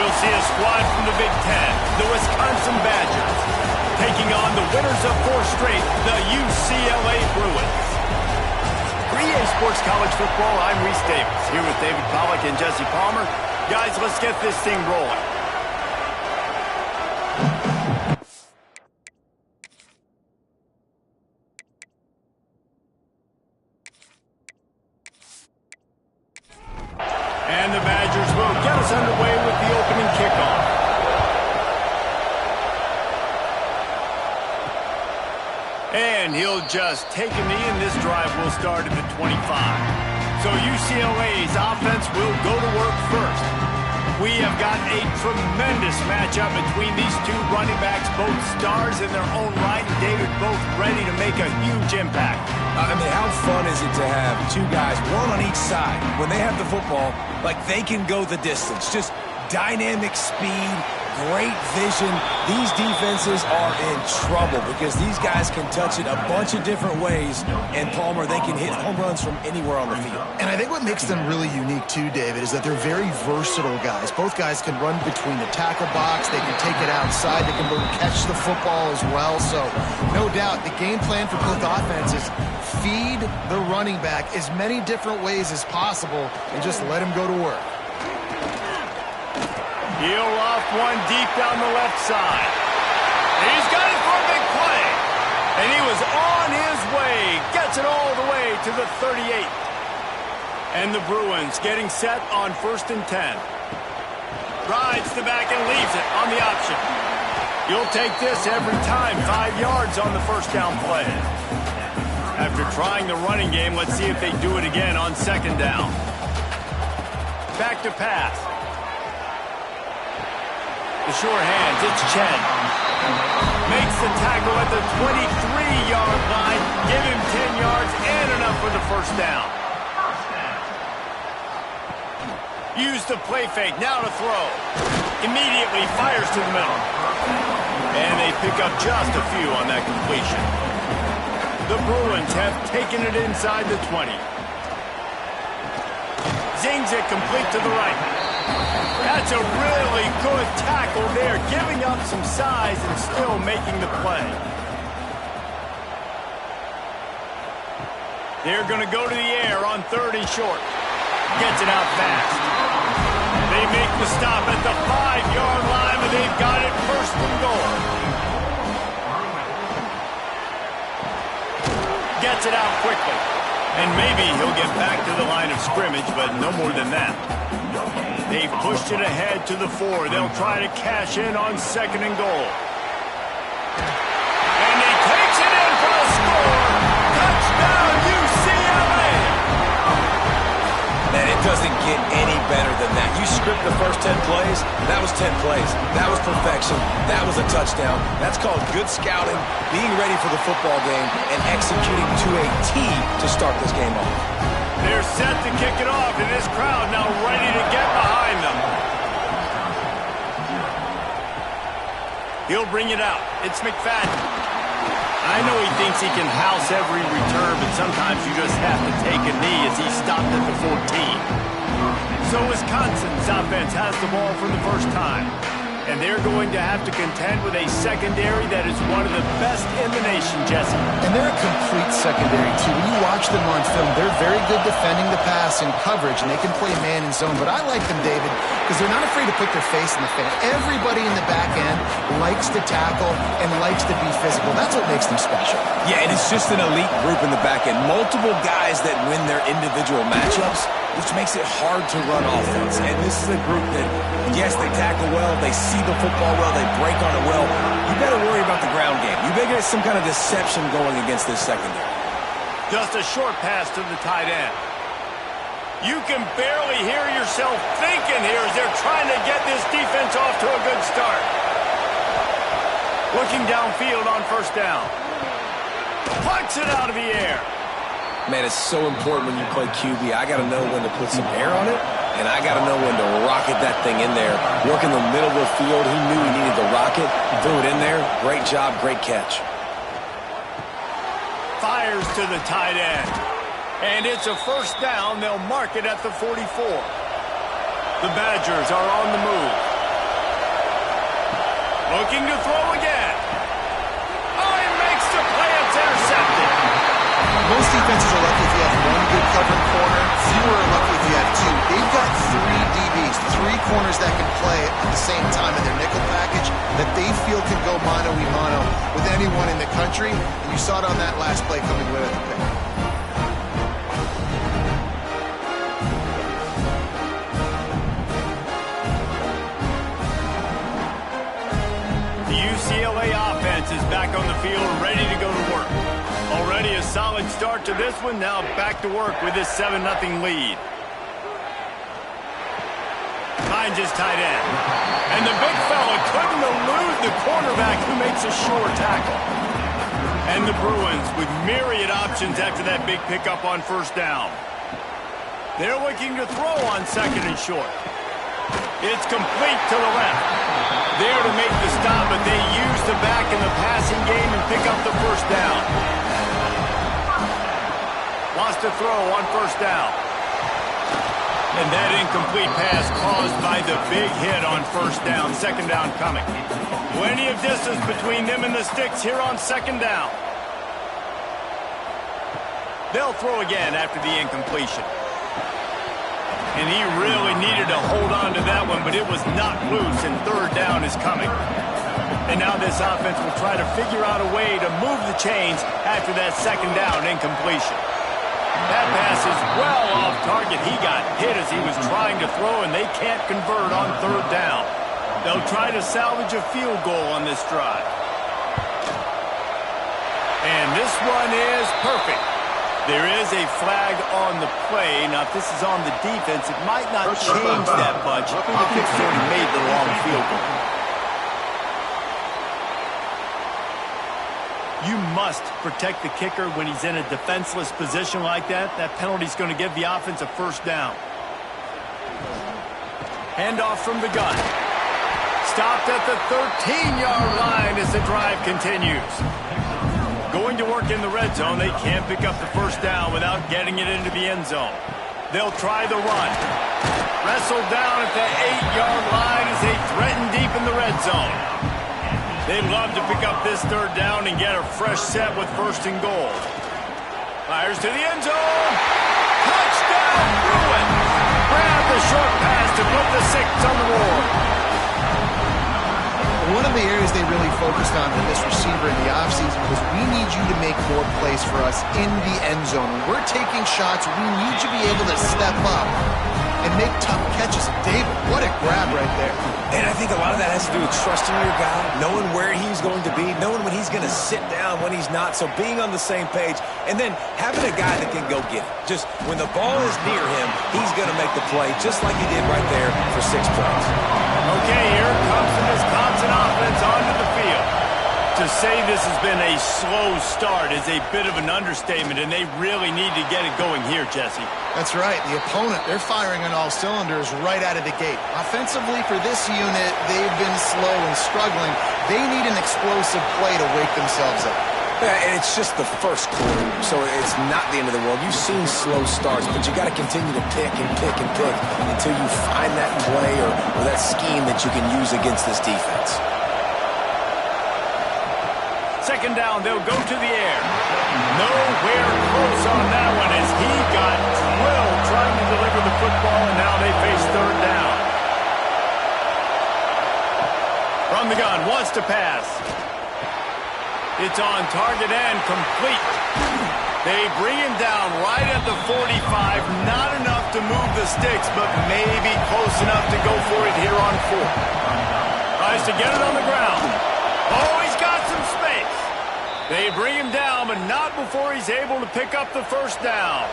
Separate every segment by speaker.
Speaker 1: we'll see a squad from the Big Ten, the Wisconsin Badgers, taking on the winners of 4 straight, the UCLA Bruins. For EA Sports College Football, I'm Reese Davis, here with David Pollack and Jesse Palmer. Guys, let's get this thing rolling. And the Badgers will get us underway with the opening kickoff. And he'll just take a knee, and this drive will start at the 25. So UCLA's offense will go to work first. We have got a tremendous matchup between these two running backs, both stars in their own right, and David, both ready to make a huge impact.
Speaker 2: I mean, how fun is it to have two guys, one on each side, when they have the football, like they can go the distance. Just dynamic speed, great vision. These defenses are in trouble because these guys can touch it a bunch of different ways, and Palmer, they can hit home runs from anywhere on the field.
Speaker 3: And I think what makes them really unique too, David, is that they're very versatile guys. Both guys can run between the tackle box, they can take it outside, they can both catch the football as well. So no doubt the game plan for both offenses, feed the running back as many different ways as possible and just let him go to work.
Speaker 1: He'll off one deep down the left side. He's got it for a big play. And he was on his way. Gets it all the way to the 38. And the Bruins getting set on 1st and 10. Rides the back and leaves it on the option. You'll take this every time. 5 yards on the first down play. After trying the running game, let's see if they do it again on 2nd down. Back to pass. The sure hands, it's Chen. Makes the tackle at the 23-yard line. Give him 10 yards and enough for the first down. Use the play fake, now to throw. Immediately fires to the middle. And they pick up just a few on that completion. The Bruins have taken it inside the 20. Zings it complete to the right. That's a really good tackle there, giving up some size and still making the play. They're going to go to the air on 3rd and short. Gets it out fast. They make the stop at the 5-yard line, but they've got it 1st and goal. Gets it out quickly. And maybe he'll get back to the line of scrimmage, but no more than that. They've pushed it ahead to the 4. They'll try to cash in on 2nd and goal. And he takes it in for a score. Touchdown, UCLA!
Speaker 2: Man, it doesn't get any better than that. You script the first 10 plays, that was 10 plays. That was perfection. That was a touchdown. That's called good scouting, being ready for the football game, and executing to a T to start this game off.
Speaker 1: They're set to kick it off, and this crowd now ready to get behind them. He'll bring it out. It's McFadden. I know he thinks he can house every return, but sometimes you just have to take a knee as he stopped at the 14. So Wisconsin's offense has the ball for the first time. And they're going to have to contend with a secondary that is one of the best in the nation, Jesse.
Speaker 3: And they're a complete secondary, too. When you watch them on film, they're very good defending the pass and coverage, and they can play man and zone. But I like them, David, because they're not afraid to put their face in the fan. Everybody in the back end likes to tackle and likes to be physical. That's what makes them special.
Speaker 2: Yeah, and it's just an elite group in the back end. Multiple guys that win their individual matchups, which makes it hard to run offense. And this is a group that, yes, they tackle well, they see the football well, they break on it well. You better worry about the ground game. You better get some kind of deception going against this secondary.
Speaker 1: Just a short pass to the tight end. You can barely hear yourself thinking here as they're trying to get this defense off to a good start. Looking downfield on 1st down. Plucks it out of the air.
Speaker 2: Man, it's so important when you play QB. I got to know when to put some air on it, and I got to know when to rocket that thing in there. Work in the middle of the field. He knew he needed to rocket. Threw it in there. Great job, great catch.
Speaker 1: Fires to the tight end. And it's a 1st down. They'll mark it at the 44. The Badgers are on the move. Looking to throw again. Oh, he makes the play. It's intercepted.
Speaker 3: Most defenses are lucky if you have one good covering corner. Fewer are lucky if you have two. They've got three DBs, three corners that can play at the same time in their nickel package that they feel can go mano-a-mano with anyone in the country. And you saw it on that last play coming away with the pick.
Speaker 1: The UCLA offense is back on the field, ready to go to work. Already a solid start to this one. Now back to work with this 7-0 lead. Finds his tight end. And the big fella couldn't elude the cornerback who makes a sure tackle. And the Bruins with myriad options after that big pickup on first down. They're looking to throw on 2nd and short. It's complete to the left. There to make the stop, but they use the back in the passing game and pick up the first down. Wants to throw on first down. And that incomplete pass caused by the big hit on first down. 2nd down coming. Plenty of distance between them and the sticks here on 2nd down. They'll throw again after the incompletion. And he really needed to hold on to that one, but it was knocked loose, and 3rd down is coming. And now this offense will try to figure out a way to move the chains after that 2nd down incompletion. That pass is well off target. He got hit as he was trying to throw, and they can't convert on 3rd down. They'll try to salvage a field goal on this drive. And this one is perfect. There is a flag on the play. Now, if this is on the defense, it might not change that much. The kicker's already made the long field goal. You must protect the kicker when he's in a defenseless position like that. That penalty's going to give the offense a first down. Handoff from the gun. Stopped at the 13-yard line as the drive continues. Going to work in the red zone. They can't pick up the first down without getting it into the end zone. They'll try the run. Wrestled down at the 8-yard line as they threaten deep in the red zone. They'd love to pick up this 3rd down and get a fresh set with 1st and goal. Fires to the end zone. Touchdown, Bruins. Grab the short pass to put the 6 on the board.
Speaker 3: One of the areas they really focused on with this receiver in the offseason was we need you to make more plays for us in the end zone. When we're taking shots, we need you to be able to step up and make tough catches. David, what a grab right there.
Speaker 2: And I think a lot of that has to do with trusting your guy, knowing where he's going to be, knowing when he's going to sit down, when he's not. So being on the same page, and then having a guy that can go get it. Just when the ball is near him, he's going to make the play, just like he did right there for 6 points.
Speaker 1: Okay, here comes the Wisconsin offense onto the field. To say this has been a slow start is a bit of an understatement, and they really need to get it going here, Jesse.
Speaker 3: That's right. The opponent, they're firing on all cylinders right out of the gate. Offensively, for this unit, they've been slow and struggling. They need an explosive play to wake themselves up.
Speaker 2: Yeah, and it's just the first quarter, so it's not the end of the world. You've seen slow starts, but you got to continue to pick and pick and pick until you find that play or that scheme that you can use against this defense.
Speaker 1: 2nd down, they'll go to the air. Nowhere close on that one as he got drilled trying to deliver the football, and now they face 3rd down. From the gun, wants to pass. It's on target and complete. They bring him down right at the 45. Not enough to move the sticks, but maybe close enough to go for it here on 4th. Tries to get it on the ground. Oh, he's got some space. They bring him down, but not before he's able to pick up the first down.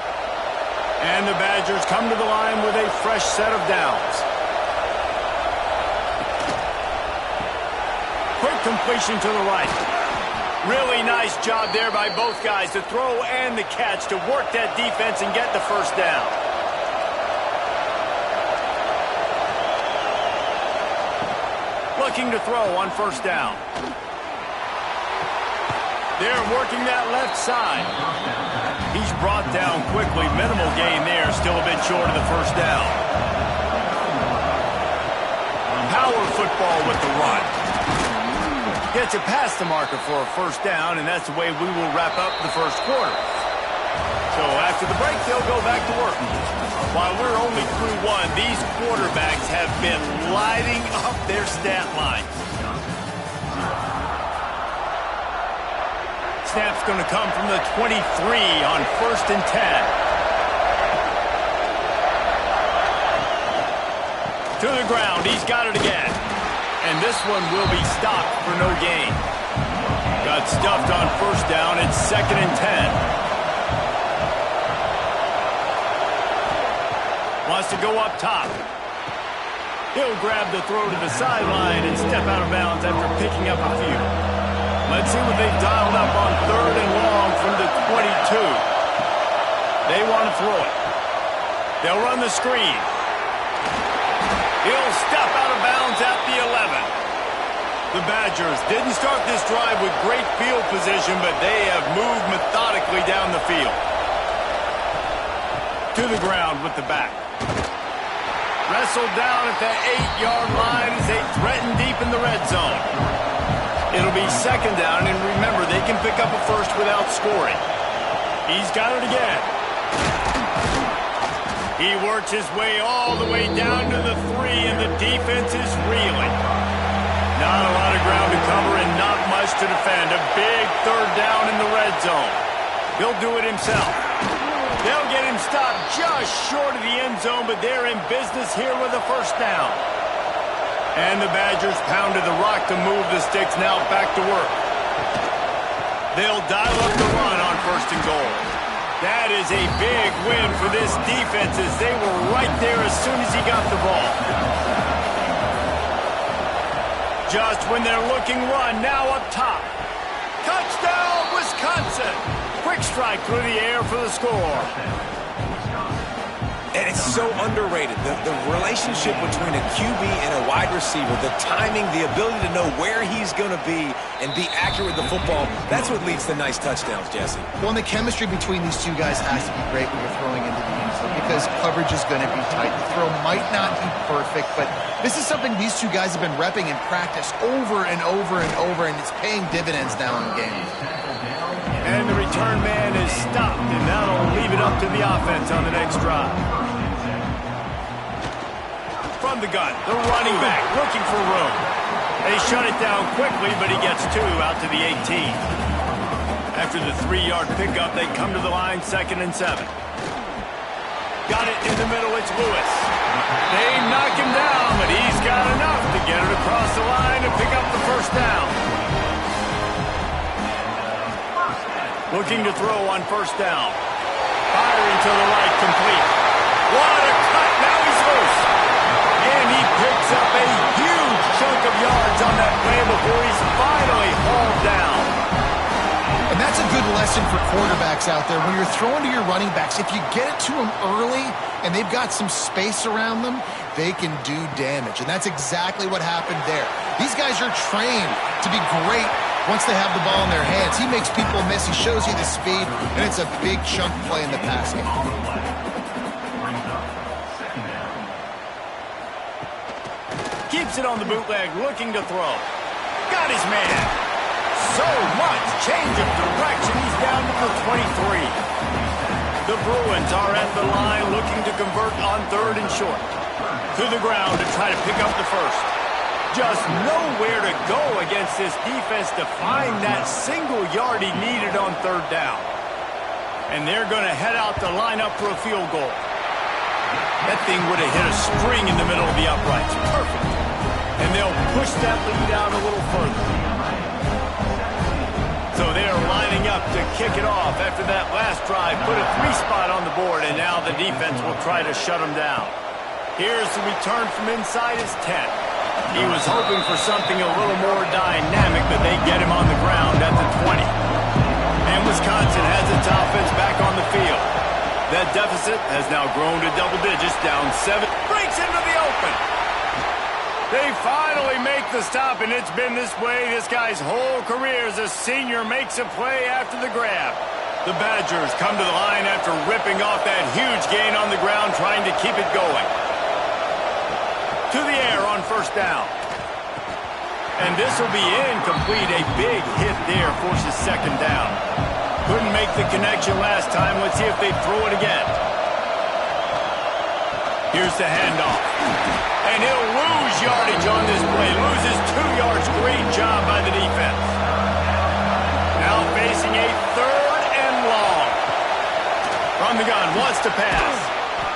Speaker 1: And the Badgers come to the line with a fresh set of downs. Quick completion to the right. Really nice job there by both guys, the throw and the catch, to work that defense and get the first down. Looking to throw on first down. They're working that left side. He's brought down quickly. Minimal gain there, still a bit short of the first down. Power football with the run. Gets it past the marker for a first down, and that's the way we will wrap up the first quarter. So after the break, they'll go back to work. While we're only through one, these quarterbacks have been lighting up their stat lines. Snap's going to come from the 23 on 1st and 10. To the ground, he's got it again. And this one will be stopped for no gain. Got stuffed on first down. It's 2nd and 10. Wants to go up top. He'll grab the throw to the sideline and step out of bounds after picking up a few. Let's see what they've dialed up on 3rd and long from the 22. They want to throw it. They'll run the screen. He'll step out of bounds at the 11. The Badgers didn't start this drive with great field position, but they have moved methodically down the field. To the ground with the back. Wrestled down at the 8-yard line as they threaten deep in the red zone. It'll be 2nd down, and remember, they can pick up a first without scoring. He's got it again. He works his way all the way down to the 3, and the defense is reeling. Not a lot of ground to cover and not much to defend. A big 3rd down in the red zone. He'll do it himself. They'll get him stopped just short of the end zone, but they're in business here with a first down. And the Badgers pounded the rock to move the sticks, now back to work. They'll dial up the run on 1st and goal. That is a big win for this defense as they were right there as soon as he got the ball. Just when they're looking run, now up top. Touchdown, Wisconsin! Quick strike through the air for the score.
Speaker 2: And it's so underrated. The relationship between a QB and a wide receiver, the timing, the ability to know where he's going to be and be accurate with the football, that's what leads to nice touchdowns, Jesse.
Speaker 3: Well, and the chemistry between these two guys has to be great when you're throwing into the end zone because coverage is going to be tight. The throw might not be perfect, but this is something these two guys have been repping in practice over and over and over, and it's paying dividends now in games.
Speaker 1: And the return man is stopped, and that'll leave it up to the offense on the next drive. From the gun, the running back looking for room. They shut it down quickly, but he gets 2 out to the 18. After the 3-yard pickup, they come to the line, 2nd and 7. Got it in the middle, it's Lewis. They knock him down, but he's got enough to get it across the line and pick up the first down. Looking to throw on 1st down. Firing to the right, complete. What a cut, now he's loose. And he picks up a huge chunk of yards on that play before he's finally hauled down.
Speaker 3: And that's a good lesson for quarterbacks out there. When you're throwing to your running backs, if you get it to them early and they've got some space around them, they can do damage. And that's exactly what happened there. These guys are trained to be great once they have the ball in their hands. He makes people miss. He shows you the speed, and it's a big chunk play in the pass game.
Speaker 1: Keeps it on the bootleg, looking to throw. Got his man. So much change of direction. He's down to the 23. The Bruins are at the line looking to convert on 3rd and short. To the ground to try to pick up the first. Just nowhere to go against this defense to find that single yard he needed on 3rd down. And they're going to head out to line up for a field goal. That thing would have hit a string in the middle of the uprights. Perfect. And they'll push that lead out a little further. So they're lining up to kick it off after that last drive. Put a 3-spot on the board, and now the defense will try to shut them down. Here's the return from inside his 10. He was hoping for something a little more dynamic, but they get him on the ground at the 20. And Wisconsin has its offense back on the field. That deficit has now grown to double digits, down 7. Breaks into the open. They finally make the stop, and it's been this way this guy's whole career as a senior makes a play after the grab. The Badgers come to the line after ripping off that huge gain on the ground, trying to keep it going. To the air on 1st down. And this will be incomplete. A big hit there forces second down. Couldn't make the connection last time. Let's see if they throw it again. Here's the handoff. And he'll lose yardage on this play. Loses 2 yards. Great job by the defense. Now facing a 3rd and long. From the gun, wants to pass.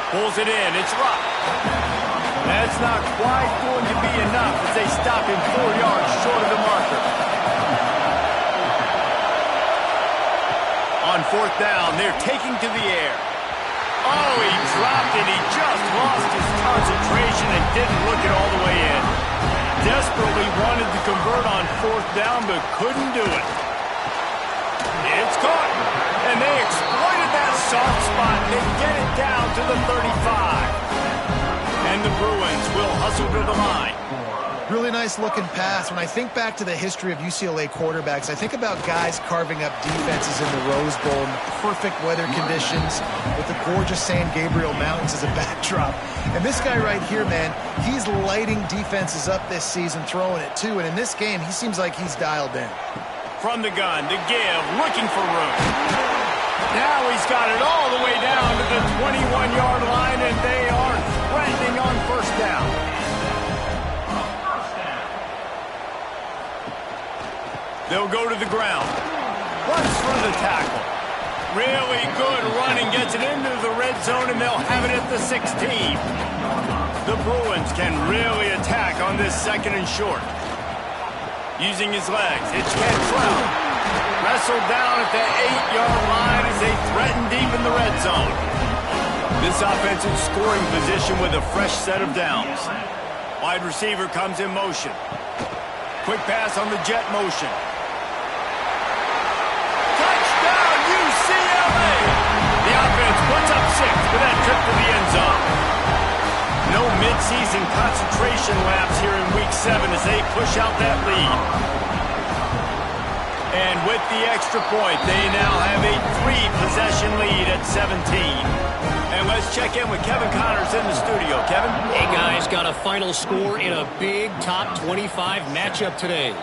Speaker 1: Pulls it in. It's Rupp. That's not quite going to be enough as they stop him 4 yards short of the marker. On 4th down, they're taking to the air. Oh, he dropped it. He just lost his concentration and didn't look it all the way in. Desperately wanted to convert on 4th down, but couldn't do it. It's caught. And they exploited that soft spot. They get it down to the 35. And the Bruins will hustle to the line.
Speaker 3: Really nice looking pass. When I think back to the history of UCLA quarterbacks, I think about guys carving up defenses in the Rose Bowl in perfect weather conditions with the gorgeous San Gabriel Mountains as a backdrop. And this guy right here, man, he's lighting defenses up this season, throwing it too. And in this game, he seems like he's dialed in.
Speaker 1: From the gun, the give, looking for room. Now he's got it all the way down to the 21-yard line, and they are threatening on 1st down. They'll go to the ground. Runs through the tackle. Really good running, gets it into the red zone, and they'll have it at the 16. The Bruins can really attack on this 2nd and short. Using his legs, it's Cantrell. Wrestled down at the 8-yard line as they threaten deep in the red zone. This offensive scoring position with a fresh set of downs. Wide receiver comes in motion. Quick pass on the jet motion. Touchdown, UCLA! The offense puts up 6 with that trip to the end zone. No midseason concentration laps here in Week 7 as they push out that lead. And with the extra point, they now have a 3-possession lead at 17. And let's check in with Kevin Connors in the studio. Kevin?
Speaker 4: Hey, guys, got a final score in a big top 25 matchup today.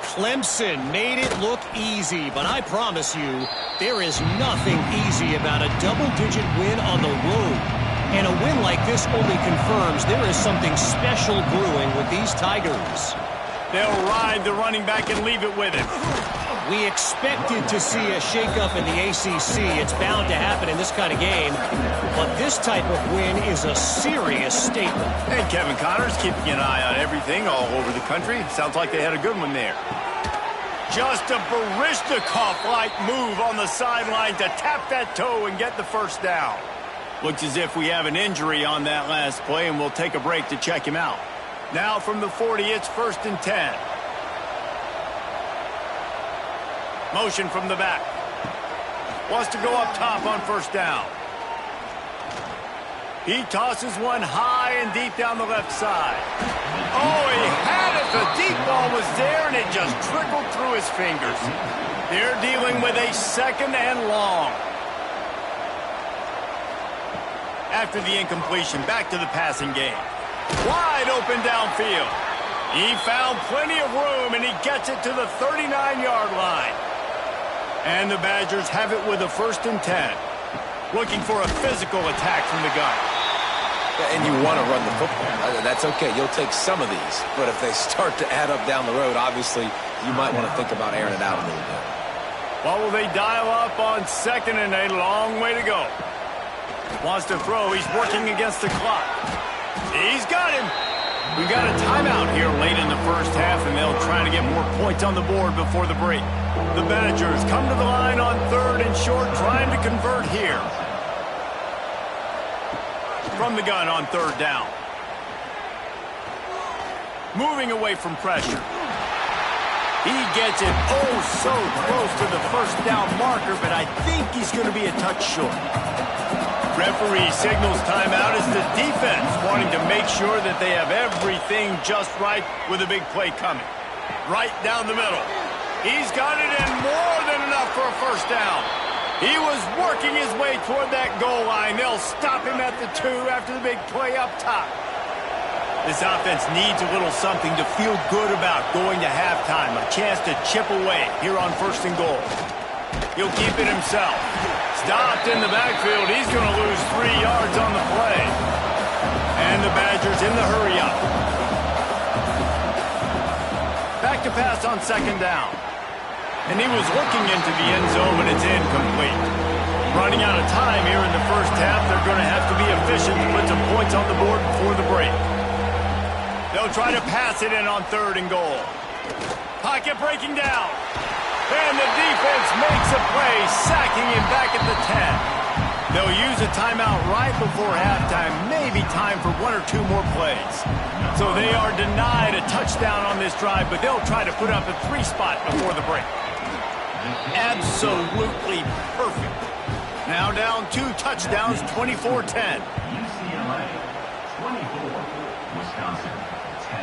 Speaker 4: Clemson made it look easy, but I promise you, there is nothing easy about a double-digit win on the road. And a win like this only confirms there is something special brewing with these Tigers.
Speaker 1: They'll ride the running back and leave it with him.
Speaker 4: We expected to see a shakeup in the ACC. It's bound to happen in this kind of game. But this type of win is a serious statement.
Speaker 1: And Kevin Connors keeping an eye on everything all over the country. Sounds like they had a good one there. Just a Baryshnikov-like move on the sideline to tap that toe and get the 1st down. Looks as if we have an injury on that last play, and we'll take a break to check him out. Now from the 40, it's 1st and 10. Motion from the back. Wants to go up top on 1st down. He tosses one high and deep down the left side. Oh, he had it. The deep ball was there, and it just trickled through his fingers. They're dealing with a 2nd and long. After the incompletion, back to the passing game. Wide open downfield. He found plenty of room, and he gets it to the 39-yard line. And the Badgers have it with a 1st and 10. Looking for a physical attack from the gun.
Speaker 2: And you want to run the football. That's okay. You'll take some of these. But if they start to add up down the road, obviously, you might want to think about airing it out a little bit.
Speaker 1: What will they dial up on 2nd and a long way to go? Wants to throw. He's working against the clock. He's got him. We got a timeout here late in the 1st half, and they'll try to get more points on the board before the break. The Badgers come to the line on 3rd and short, trying to convert here. From the gun on 3rd down. Moving away from pressure. He gets it oh so close to the 1st down marker, but I think he's going to be a touch short. Referee signals timeout as the defense wanting to make sure that they have everything just right with a big play coming. Right down the middle. He's got it in more than enough for a 1st down. He was working his way toward that goal line. They'll stop him at the 2 after the big play up top. This offense needs a little something to feel good about going to halftime. A chance to chip away here on 1st and goal. He'll keep it himself. Stopped in the backfield. He's going to lose 3 yards on the play. And the Badgers in the hurry-up. Back to pass on 2nd down. And he was looking into the end zone, but it's incomplete. Running out of time here in the first half. They're going to have to be efficient to put some points on the board before the break. They'll try to pass it in on 3rd and goal. Pocket breaking down. And the defense makes a play, sacking him back at the 10. They'll use a timeout right before halftime. Maybe time for 1 or 2 more plays. So they are denied a touchdown on this drive, but they'll try to put up a 3 spot before the break. Absolutely perfect. Now down 2 touchdowns, 24-10.
Speaker 5: UCLA, 24, Wisconsin.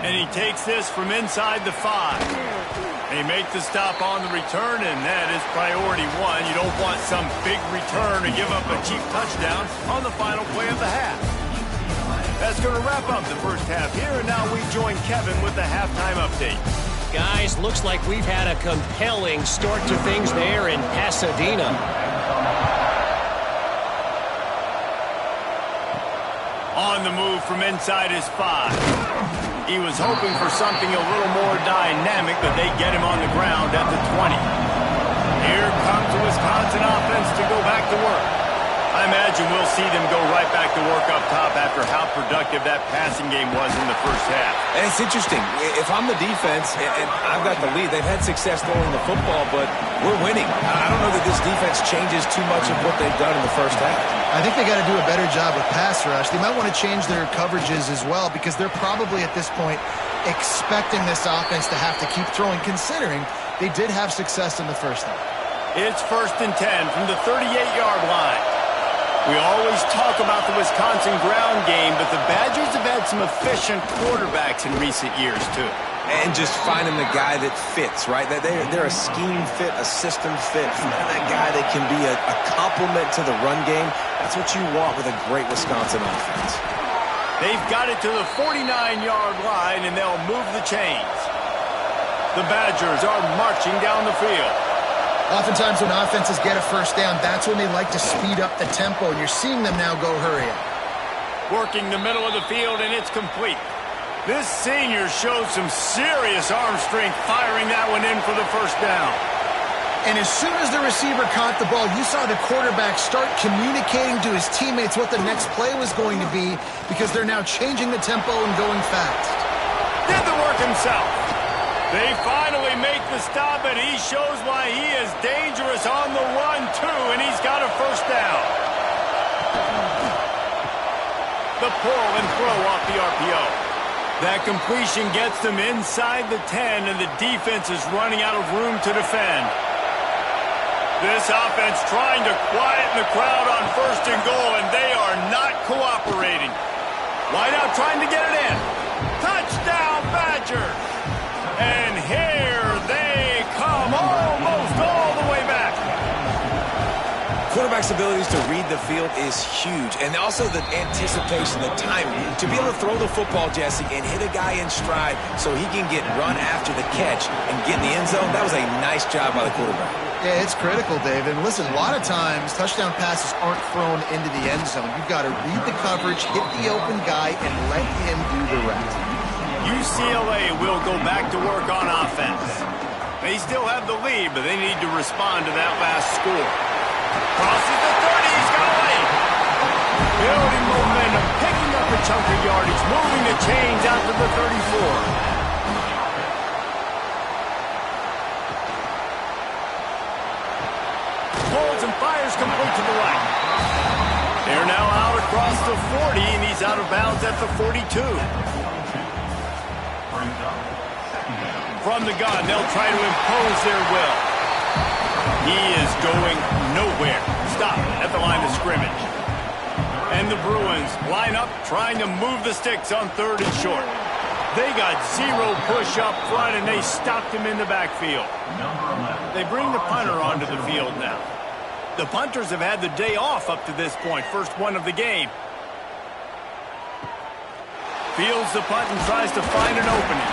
Speaker 1: And he takes this from inside the 5. They make the stop on the return, and that is priority 1. You don't want some big return to give up a cheap touchdown on the final play of the half. That's going to wrap up the first half here, and now we join Kevin with the halftime update.
Speaker 4: Guys, looks like we've had a compelling start to things there in Pasadena.
Speaker 1: On the move from inside his 5. He was hoping for something a little more dynamic, but they get him on the ground at the 20. Here comes the Wisconsin offense to go back to work. I imagine we'll see them go right back to work up top after how productive that passing game was in the first half.
Speaker 2: And it's interesting. If I'm the defense and I've got the lead, they've had success throwing the football, but we're winning. I don't know that this defense changes too much of what they've done in the first half.
Speaker 3: I think they got to do a better job with pass rush. They might want to change their coverages as well because they're probably at this point expecting this offense to have to keep throwing, considering they did have success in the first half.
Speaker 1: It's 1st and 10 from the 38-yard line. We always talk about the Wisconsin ground game, but the Badgers have had some efficient quarterbacks in recent years, too.
Speaker 2: And just finding the guy that fits, right? They're a scheme fit, a system fit. Finding that guy that can be a complement to the run game. That's what you want with a great Wisconsin offense.
Speaker 1: They've got it to the 49-yard line, and they'll move the chains. The Badgers are marching down the field.
Speaker 3: Oftentimes when offenses get a first down, that's when they like to speed up the tempo, and you're seeing them now go hurry up.
Speaker 1: Working the middle of the field, and it's complete. This senior shows some serious arm strength firing that one in for the first down.
Speaker 3: And as soon as the receiver caught the ball, you saw the quarterback start communicating to his teammates what the next play was going to be because they're now changing the tempo and going fast.
Speaker 1: Did the work himself. They finally make the stop, and he shows why he is dangerous on the run, too, and he's got a first down. The pull and throw off the RPO. That completion gets them inside the 10, and the defense is running out of room to defend. This offense trying to quieten the crowd on 1st and goal, and they are not cooperating. Wideout trying to get it in. Touchdown, Badgers! And here they come, almost all the way back.
Speaker 2: Quarterback's abilities to read the field is huge. And also the anticipation, the timing. To be able to throw the football, Jesse, and hit a guy in stride so he can get run after the catch and get in the end zone, that was a nice job by the quarterback.
Speaker 3: Yeah, it's critical, David. And listen, a lot of times touchdown passes aren't thrown into the end zone. You've got to read the coverage, hit the open guy, and let him do the rest.
Speaker 1: UCLA will go back to work on offense. They still have the lead, but they need to respond to that last score. Crosses the 30, he's got away. Building momentum, picking up a chunk of yardage, moving the chains out to the 34. Pulls and fires complete to the right. They're now out across the 40, and he's out of bounds at the 42. From the gun, they'll try to impose their will. He is going nowhere. Stop at the line of scrimmage. And the Bruins line up, trying to move the sticks on 3rd and short. They got 0 push up front, and they stopped him in the backfield. They bring the punter onto the field now. The punters have had the day off up to this point, first one of the game. Fields the punt and tries to find an opening.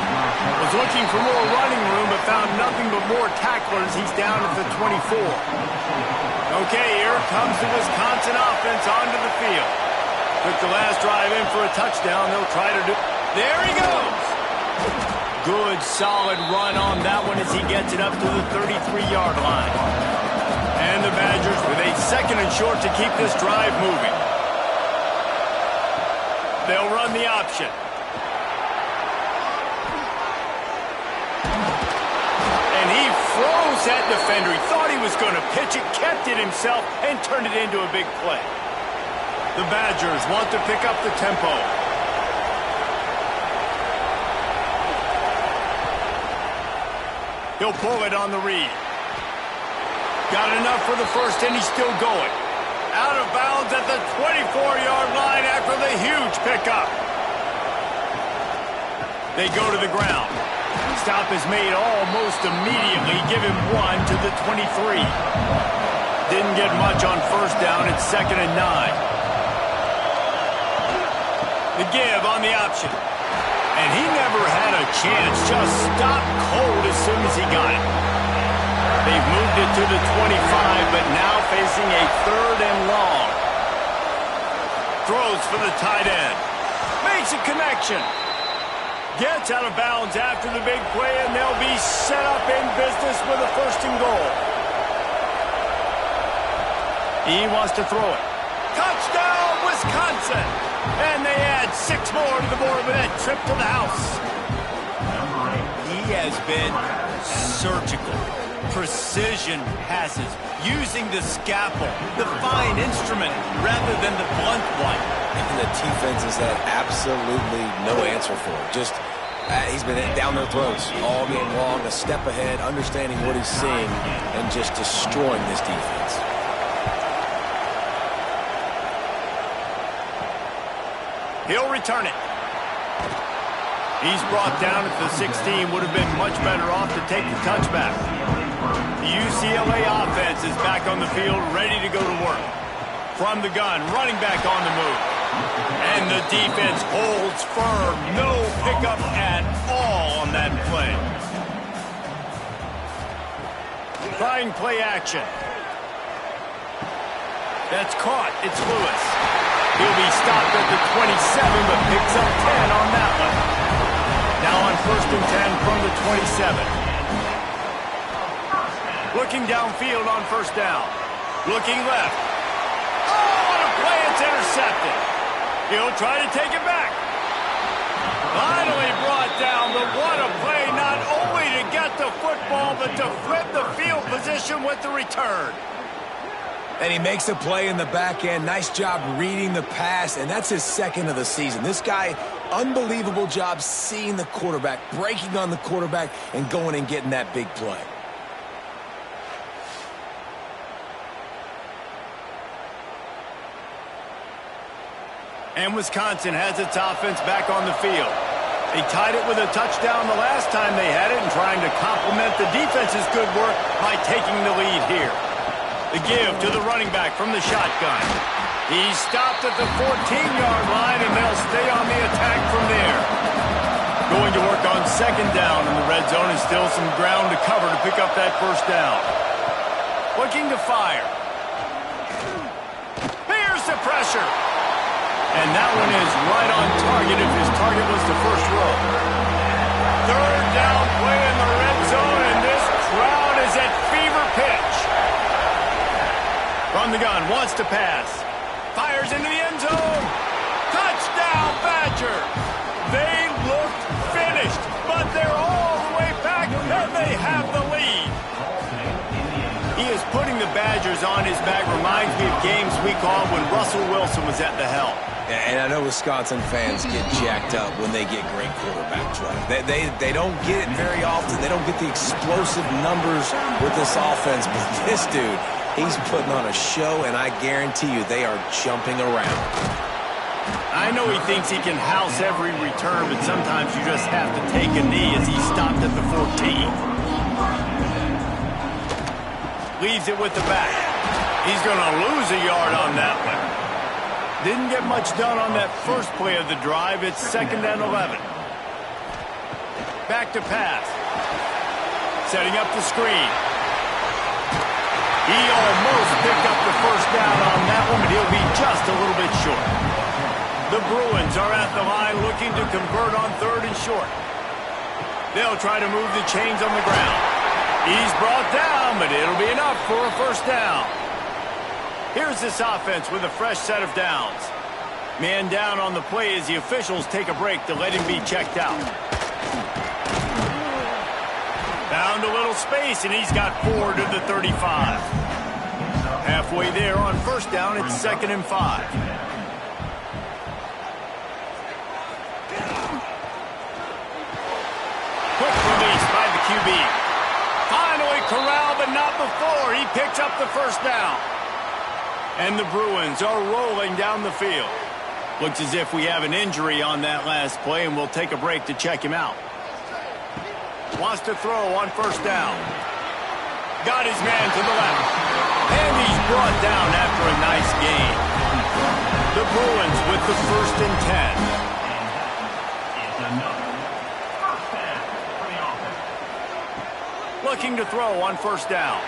Speaker 1: Was looking for more running room, but found nothing but more tacklers. He's down at the 24. Okay, here comes the Wisconsin offense onto the field. Took the last drive in for a touchdown. They'll try to do... There he goes! Good, solid run on that one as he gets it up to the 33-yard line. And the Badgers with a 2nd and short to keep this drive moving. They'll run the option. And he froze that defender. He thought he was going to pitch it, kept it himself, and turned it into a big play. The Badgers want to pick up the tempo. He'll pull it on the read. Got enough for the first, and he's still going. Out of bounds at the 24-yard line after the huge pickup. They go to the ground. Stop is made almost immediately. Give him 1 to the 23. Didn't get much on first down. It's 2nd and 9. The give on the option. And he never had a chance. Just stopped cold as soon as he got it. They've moved it to the 25, but now facing a 3rd and long. Throws for the tight end. Makes a connection. Gets out of bounds after the big play, and they'll be set up in business with a 1st and goal. He wants to throw it. Touchdown, Wisconsin! And they add 6 more to the board with that trip to the house. He has been surgical. Precision passes, using the scalpel, the fine instrument, rather than the blunt one.
Speaker 2: And the defense has had absolutely no answer for it. Just, he's been down their throats all game long, a step ahead, understanding what he's seeing, and just destroying this defense.
Speaker 1: He'll return it. He's brought down at the 16. Would have been much better off to take the touchback. The UCLA offense is back on the field, ready to go to work. From the gun, running back on the move. And the defense holds firm. No pickup at all on that play. Trying play action. That's caught. It's Lewis. He'll be stopped at the 27, but picks up 10 on that one. Now on 1st and 10 from the 27. Looking downfield on 1st down. Looking left. Oh, what a play. It's intercepted. He'll try to take it back. Finally brought down, but what a play. Not only to get the football, but to flip the field position with the return.
Speaker 2: And he makes a play in the back end. Nice job reading the pass, and that's his 2nd of the season. This guy, unbelievable job seeing the quarterback, breaking on the quarterback, and going and getting that big play.
Speaker 1: And Wisconsin has its offense back on the field. They tied it with a touchdown the last time they had it and trying to complement the defense's good work by taking the lead here. The give to the running back from the shotgun. He's stopped at the 14-yard line, and they'll stay on the attack from there. Going to work on 2nd down in the red zone, and still some ground to cover to pick up that 1st down. Looking to fire. Here's the pressure. And that one is right on target if his target was the 1st row. 3rd down play in the red zone, and this crowd is at fever pitch. From the gun, wants to pass. Fires into the end zone. Touchdown, Badger. They looked finished, but they're all the way back, and they have the lead. He is putting the Badgers on his back. Reminds me of games we called when Russell Wilson was at the helm.
Speaker 2: And I know Wisconsin fans get jacked up when they get great quarterback play. They don't get it very often. They don't get the explosive numbers with this offense. But this dude, he's putting on a show, and I guarantee you they are jumping around.
Speaker 1: I know he thinks he can house every return, but sometimes you just have to take a knee as he stopped at the 14. Leaves it with the back. He's going to lose a yard on that one. Didn't get much done on that first play of the drive. It's 2nd and 11. Back to pass. Setting up the screen. He almost picked up the first down on that one, but he'll be just a little bit short. The Bruins are at the line looking to convert on 3rd and short. They'll try to move the chains on the ground. He's brought down, but it'll be enough for a first down. Here's this offense with a fresh set of downs. Man down on the play as the officials take a break to let him be checked out. Found a little space, and he's got 4 to the 35. Halfway there on first down, it's 2nd and 5. Quick release by the QB. Finally corralled, but not before. He picks up the first down. And the Bruins are rolling down the field. Looks as if we have an injury on that last play, and we'll take a break to check him out. Wants to throw on first down. Got his man to the left. And he's brought down after a nice gain. The Bruins with the 1st and 10.
Speaker 5: It's another first down for the offense.
Speaker 1: Looking to throw on first down.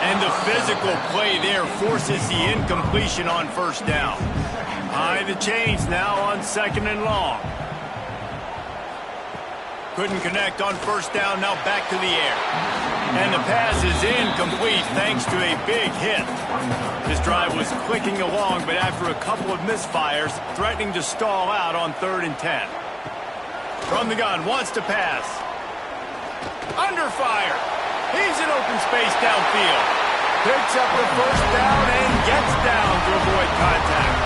Speaker 1: And the physical play there forces the incompletion on first down. High the chains now on 2nd and long. Couldn't connect on first down, now back to the air. And the pass is incomplete thanks to a big hit. This drive was clicking along, but after a couple of misfires, threatening to stall out on 3rd and 10. From the gun, wants to pass. Under fire. He's in open space downfield. Picks up the first down and gets down to avoid contact.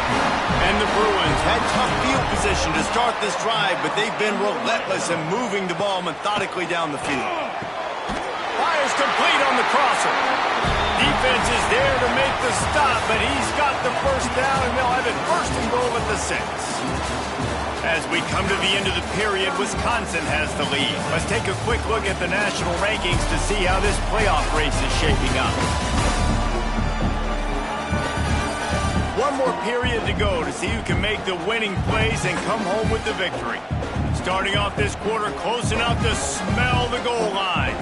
Speaker 1: And the Bruins had tough field position to start this drive, but they've been relentless in moving the ball methodically down the field. Fires complete on the crosser. Defense is there to make the stop, but he's got the first down, and they'll have it 1st and goal at the 6. As we come to the end of the period, Wisconsin has the lead. Let's take a quick look at the national rankings to see how this playoff race is shaping up. One more period to go to see who can make the winning plays and come home with the victory. Starting off this quarter close enough to smell the goal line.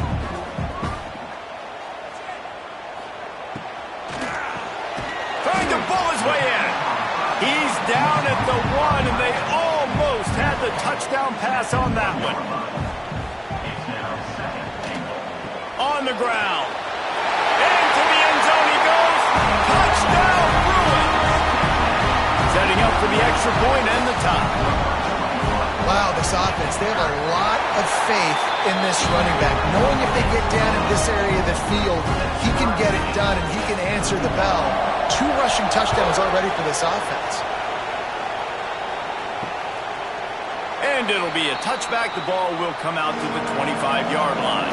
Speaker 1: Trying to bull his way in. He's down at the 1, and they almost had the touchdown pass on that one. On the ground. Into the end zone he goes. Touchdown, Bruins. Setting up for the extra point and the tie.
Speaker 3: Wow, this offense, they have a lot of faith in this running back. Knowing if they get down in this area of the field, he can get it done and he can answer the bell. 2 rushing touchdowns already for this offense.
Speaker 1: And it'll be a touchback. The ball will come out to the 25-yard line.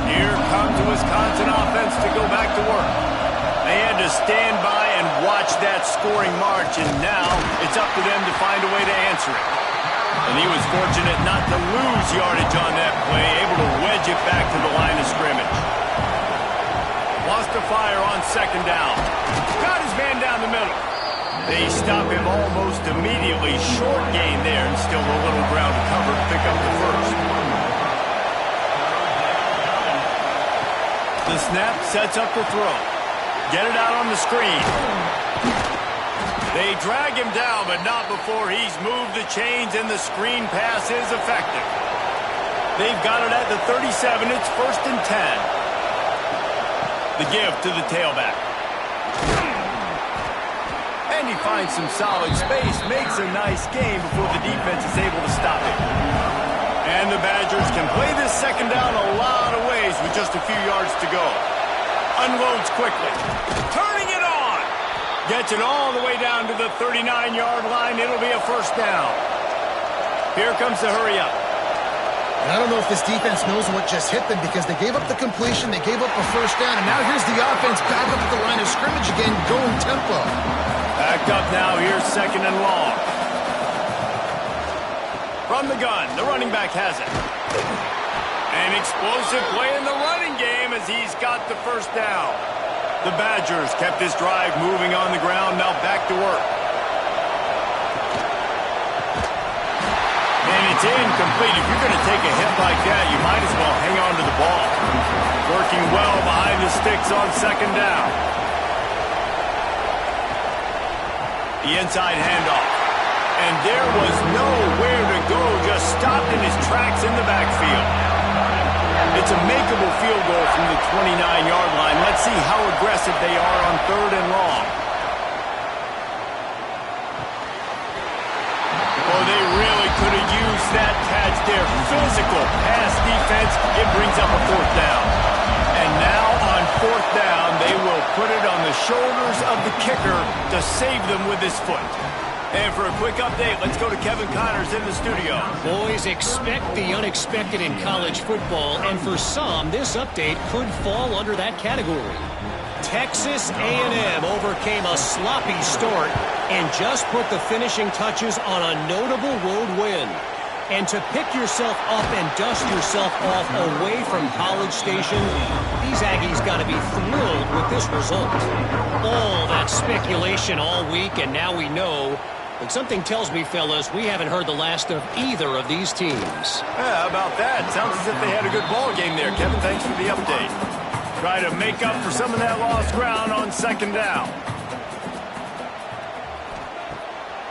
Speaker 1: Here comes the Wisconsin offense to go back to work. They had to stand by and watch that scoring march, and now it's up to them to find a way to answer it. And he was fortunate not to lose yardage on that play, able to wedge it back to the line of scrimmage. Wants to fire on 2nd down. Got his man down the middle. They stop him almost immediately. Short gain there, and still a little ground to cover to pick up the first. The snap sets up the throw. Get it out on the screen. They drag him down, but not before he's moved the chains, and the screen pass is effective. They've got it at the 37. It's 1st and 10. The give to the tailback. And he finds some solid space, makes a nice game before the defense is able to stop it. And the Badgers can play this 2nd down a lot of ways with just a few yards to go. Unloads quickly. Turning it on. Gets it all the way down to the 39-yard line. It'll be a first down. Here comes the hurry up.
Speaker 3: And I don't know if this defense knows what just hit them because they gave up the completion, they gave up a first down, and now here's the offense back up at the line of scrimmage again, going tempo.
Speaker 1: Back up now, here's 2nd and long. From the gun, the running back has it. An explosive play in the running game as he's got the first down. The Badgers kept this drive moving on the ground, now back to work. And it's incomplete. If you're going to take a hit like that, you might as well hang on to the ball. Working well behind the sticks on second down. The inside handoff. And there was nowhere to go, just stopped in his tracks in the backfield. It's a makeable field goal from the 29-yard line. Let's see how aggressive they are on 3rd and long. Oh, they really could have used that catch there. Physical pass defense. It brings up a 4th down. And now on 4th down, they will put it on the shoulders of the kicker to save them with his foot. And for a quick update, let's go to Kevin Connors in the studio.
Speaker 4: Boys, expect the unexpected in college football, and for some, this update could fall under that category. Texas A&M overcame a sloppy start and just put the finishing touches on a notable road win. And to pick yourself up and dust yourself off away from College Station, these Aggies got to be thrilled with this result. All that speculation all week, and now we know. And something tells me, fellas, we haven't heard the last of either of these teams.
Speaker 1: Yeah, how about that? Sounds as if they had a good ball game there. Kevin, thanks for the update. Try to make up for some of that lost ground on 2nd down.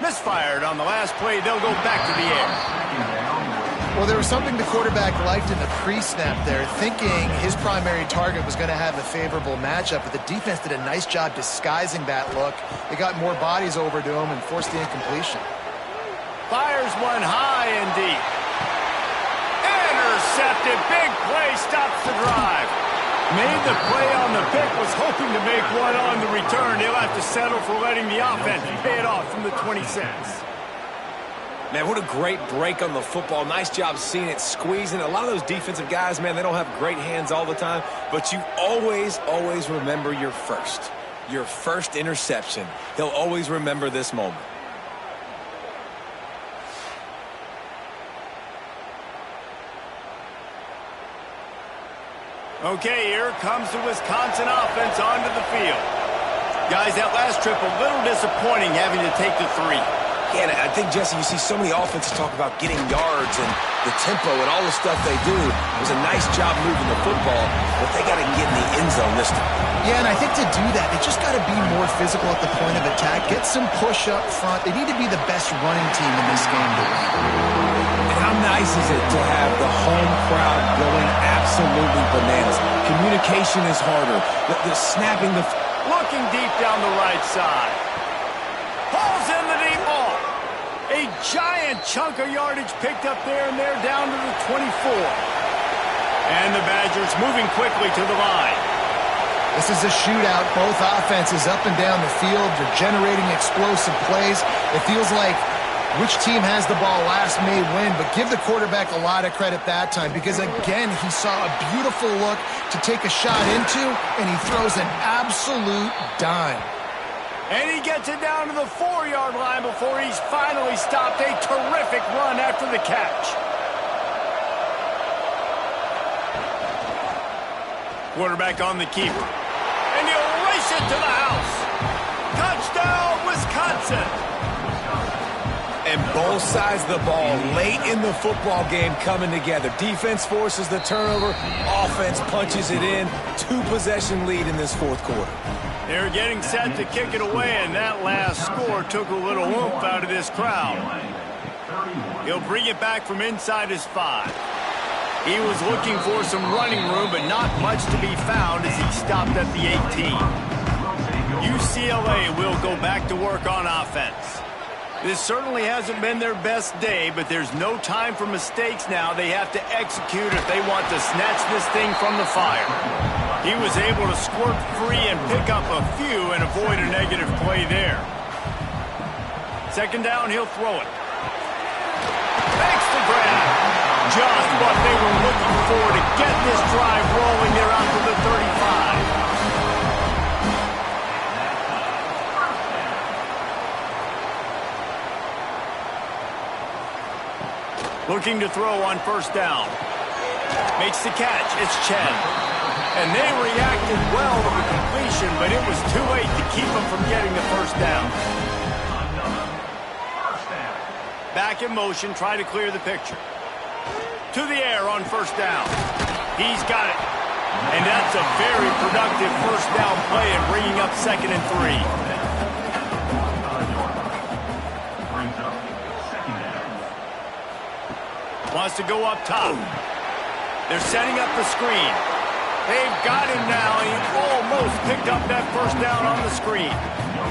Speaker 1: Misfired on the last play. They'll go back to the air.
Speaker 3: Well, there was something the quarterback liked in the pre-snap there, thinking his primary target was going to have a favorable matchup, but the defense did a nice job disguising that look. They got more bodies over to him and forced the incompletion.
Speaker 1: Fires one high and deep. Intercepted. Big play. Stops the drive. Made the play on the pick. Was hoping to make one on the return. He'll have to settle for letting the offense pay it off from the 26.
Speaker 2: Man, what a great break on the football. Nice job seeing it, squeezing. A lot of those defensive guys, man, they don't have great hands all the time, but you always, always remember your first interception. He'll always remember this moment.
Speaker 1: Okay, here comes the Wisconsin offense onto the field. Guys, that last trip a little disappointing having to take the 3.
Speaker 2: Yeah, and I think, Jesse, you see so many offenses talk about getting yards and the tempo and all the stuff they do. It was a nice job moving the football, but they got to get in the end zone this time.
Speaker 3: Yeah, and I think to do that, they just got to be more physical at the point of attack, get some push up front. They need to be the best running team in this game to win.
Speaker 2: And how nice is it to have the home crowd going absolutely bananas? Communication is harder. The snapping the...
Speaker 1: Looking deep down the right side. Pulls in the deep ball. A giant chunk of yardage picked up there, and they're down to the 24. And the Badgers moving quickly to the line.
Speaker 3: This is a shootout. Both offenses up and down the field. They're generating explosive plays. It feels like which team has the ball last may win, but give the quarterback a lot of credit that time because, again, he saw a beautiful look to take a shot into, and he throws an absolute dime.
Speaker 1: And he gets it down to the 4-yard line before he's finally stopped. A terrific run after the catch. Quarterback on the keeper. And he'll race it to the house. Touchdown, Wisconsin.
Speaker 2: And both sides of the ball late in the football game coming together. Defense forces the turnover. Offense punches it in. 2-possession lead in this 4th quarter.
Speaker 1: They're getting set to kick it away, and that last score took a little oomph out of this crowd. He'll bring it back from inside his 5. He was looking for some running room, but not much to be found as he stopped at the 18. UCLA will go back to work on offense. This certainly hasn't been their best day, but there's no time for mistakes now. They have to execute if they want to snatch this thing from the fire. He was able to squirt free and pick up a few and avoid a negative play there. 2nd down, he'll throw it. Makes the grab. Just what they were looking for to get this drive rolling. They're out to the 35. Looking to throw on 1st down. Makes the catch. It's Chen. And they reacted well to the completion, but it was too late to keep them from getting the 1st down. Back in motion, try to clear the picture. To the air on first down. He's got it. And that's a very productive first down play and bringing up 2nd and 3. Wants to go up top. They're setting up the screen. They've got him now. He almost picked up that first down on the screen.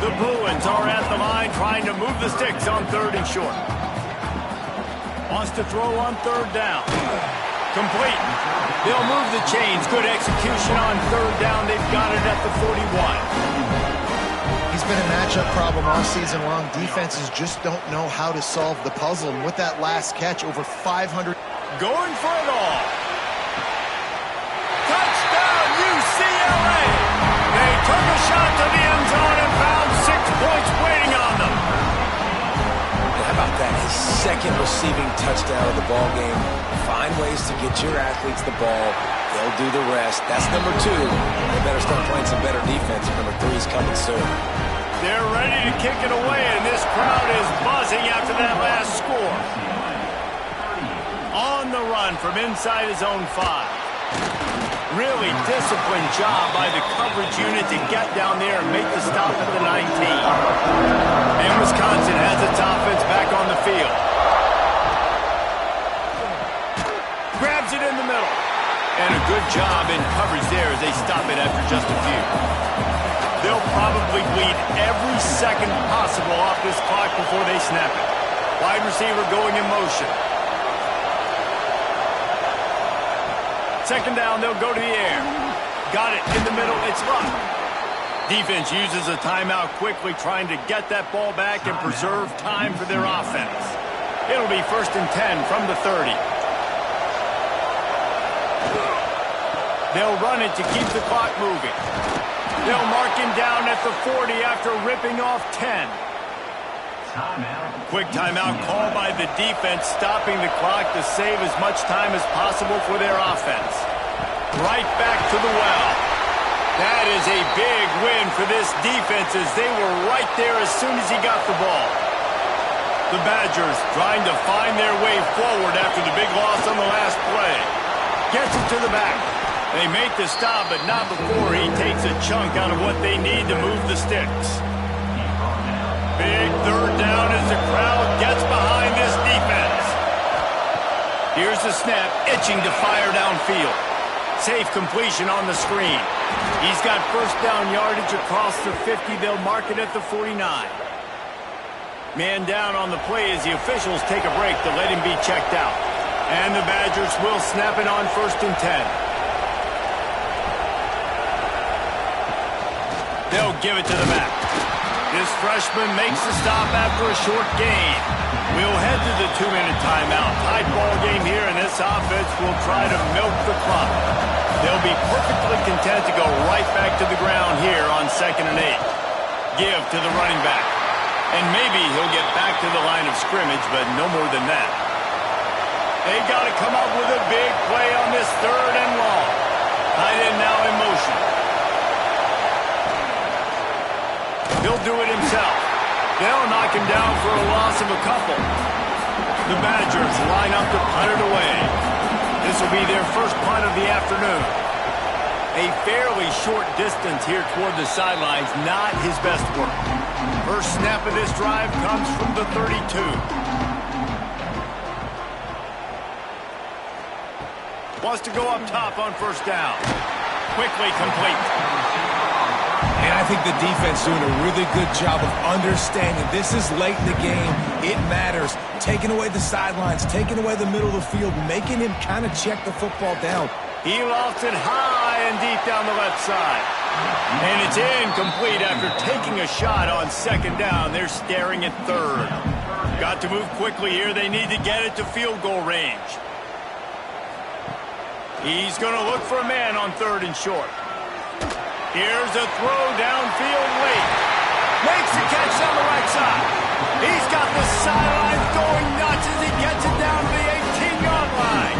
Speaker 1: The Bruins are at the line trying to move the sticks on 3rd and short. Wants to throw on 3rd down. Complete. They'll move the chains. Good execution on 3rd down. They've got it at the 41.
Speaker 3: He's been a matchup problem all season long. Defenses just don't know how to solve the puzzle. And with that last catch, over 500.
Speaker 1: Going for it all. Touchdown, UCLA. They took a shot to the end zone and found 6 points waiting on them.
Speaker 2: How about that? His 2nd receiving touchdown of the ball game. Find ways to get your athletes the ball. They'll do the rest. That's number 2. They better start playing some better defense. Number 3 is coming soon.
Speaker 1: They're ready to kick it away, and this crowd is buzzing after that last score. On the run from inside his own 5. Really disciplined job by the coverage unit to get down there and make the stop at the 19. And Wisconsin has its offense back on the field. Grabs it in the middle. And a good job in coverage there as they stop it after just a few. They'll probably bleed every second possible off this clock before they snap it. Wide receiver going in motion. 2nd down, they'll go to the air. Got it in the middle, it's locked. Defense uses a timeout quickly, trying to get that ball back and preserve time for their offense. It'll be 1st and 10 from the 30. They'll run it to keep the clock moving. They'll mark him down at the 40 after ripping off 10. Quick timeout call by the defense, stopping the clock to save as much time as possible for their offense. Right back to the well. That is a big win for this defense as they were right there as soon as he got the ball. The Badgers trying to find their way forward after the big loss on the last play. Gets it to the back. They make the stop, but not before he takes a chunk out of what they need to move the sticks. Big 3rd down as the crowd gets behind this defense. Here's the snap, itching to fire downfield. Safe completion on the screen. He's got first down yardage across the 50. They'll mark it at the 49. Man down on the play as the officials take a break to let him be checked out. And the Badgers will snap it on 1st and 10. They'll give it to the back. This freshman makes the stop after a short gain. We'll head to the 2-minute timeout. Tied ball game here, and this offense will try to milk the clock. They'll be perfectly content to go right back to the ground here on 2nd and 8. Give to the running back. And maybe he'll get back to the line of scrimmage, but no more than that. They got to come up with a big play on this 3rd and long. Tight end now in motion. He'll do it himself. They'll knock him down for a loss of a couple. The Badgers line up to punt it away. This will be their first punt of the afternoon. A fairly short distance here toward the sidelines, not his best work. First snap of this drive comes from the 32. Wants to go up top on first down. Quickly complete.
Speaker 2: And I think the defense doing a really good job of understanding this is late in the game. It matters. Taking away the sidelines, taking away the middle of the field, making him kind of check the football down.
Speaker 1: He lofts it high and deep down the left side. And it's incomplete after taking a shot on 2nd down. They're staring at 3rd. Got to move quickly here. They need to get it to field goal range. He's going to look for a man on 3rd and short. Here's a throw downfield late. Makes the catch on the right side. He's got the sidelines going nuts as he gets it down to the 18-yard line.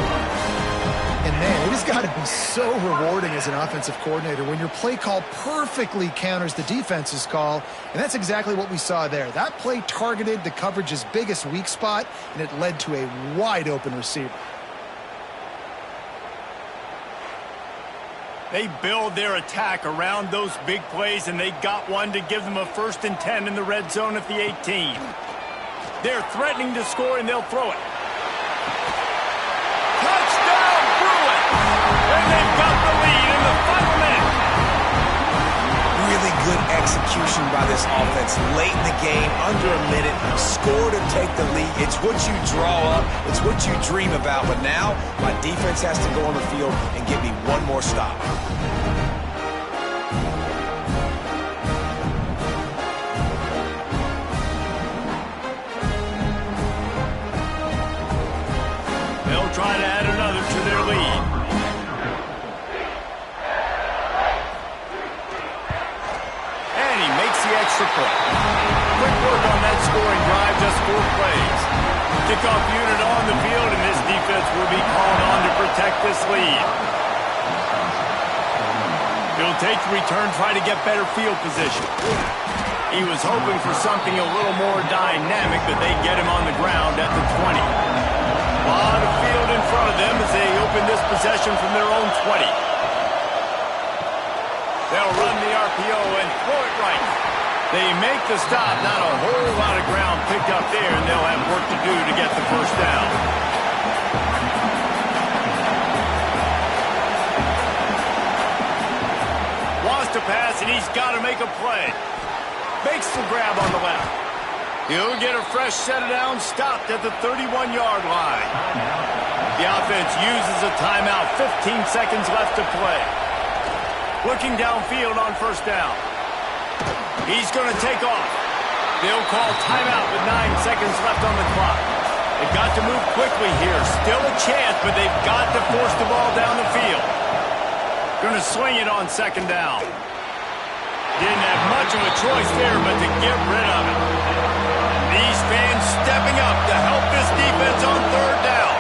Speaker 3: And man, it has got to He's so rewarding as an offensive coordinator when your play call perfectly counters the defense's call, and that's exactly what we saw there. That play targeted the coverage's biggest weak spot, and it led to a wide-open receiver.
Speaker 1: They build their attack around those big plays, and they got one to give them a 1st and 10 in the red zone at the 18. They're threatening to score, and they'll throw it. Touchdown, Bruin! And they've got the lead in the final minute.
Speaker 2: Really good execution by this offense late in the game, under a minute, score to take the lead. It's what you draw up, it's what you dream about, but now my defense has to go on the field and give me one more stop.
Speaker 1: They'll try to add another to their lead. And he makes the extra point. Quick work on that scoring drive, just 4 plays. Kickoff unit on the field, and this defense will be called on to protect this lead. He'll take the return, try to get better field position. He was hoping for something a little more dynamic, but they get him on the ground at the 20. A lot of field in front of them as they open this possession from their own 20. They'll run the RPO and throw it right. They make the stop, not a whole lot of ground picked up there, and they'll have work to do to get the first down. Wants to pass, and he's got to make a play. Makes the grab on the left. He'll get a fresh set of downs, stopped at the 31-yard line. The offense uses a timeout, 15 seconds left to play. Looking downfield on first down. He's going to take off. They'll call timeout with 9 seconds left on the clock. They've got to move quickly here. Still a chance, but they've got to force the ball down the field. Going to swing it on 2nd down. Didn't have much of a choice there, but to get rid of it. These fans stepping up to help this defense on 3rd down.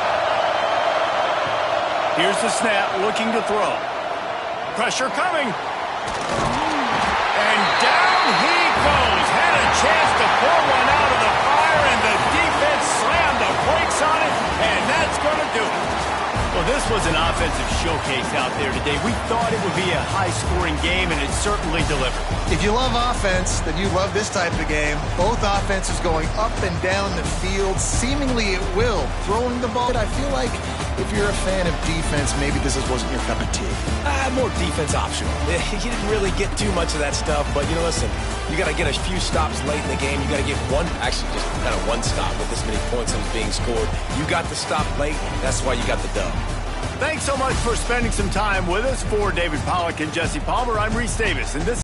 Speaker 1: Here's the snap, looking to throw. Pressure coming. And down he goes. Had a chance to pull one out of the fire, and the defense slammed the brakes on it, and that's going to do it. Well, this was an offensive showcase out there today. We thought it would be a high-scoring game, and it certainly delivered.
Speaker 3: If you love offense, then you love this type of game. Both offenses going up and down the field, seemingly at will. Throwing the ball, I feel like if you're a fan of defense, maybe this wasn't your cup of tea.
Speaker 2: More defense optional. You didn't really get too much of that stuff, but, listen, you got to get a few stops late in the game. You got to get just kind of one stop with this many points that was being scored. You got the stop late. That's why you got the dub.
Speaker 1: Thanks so much for spending some time with us. For David Pollack and Jesse Palmer, I'm Reese Davis, and this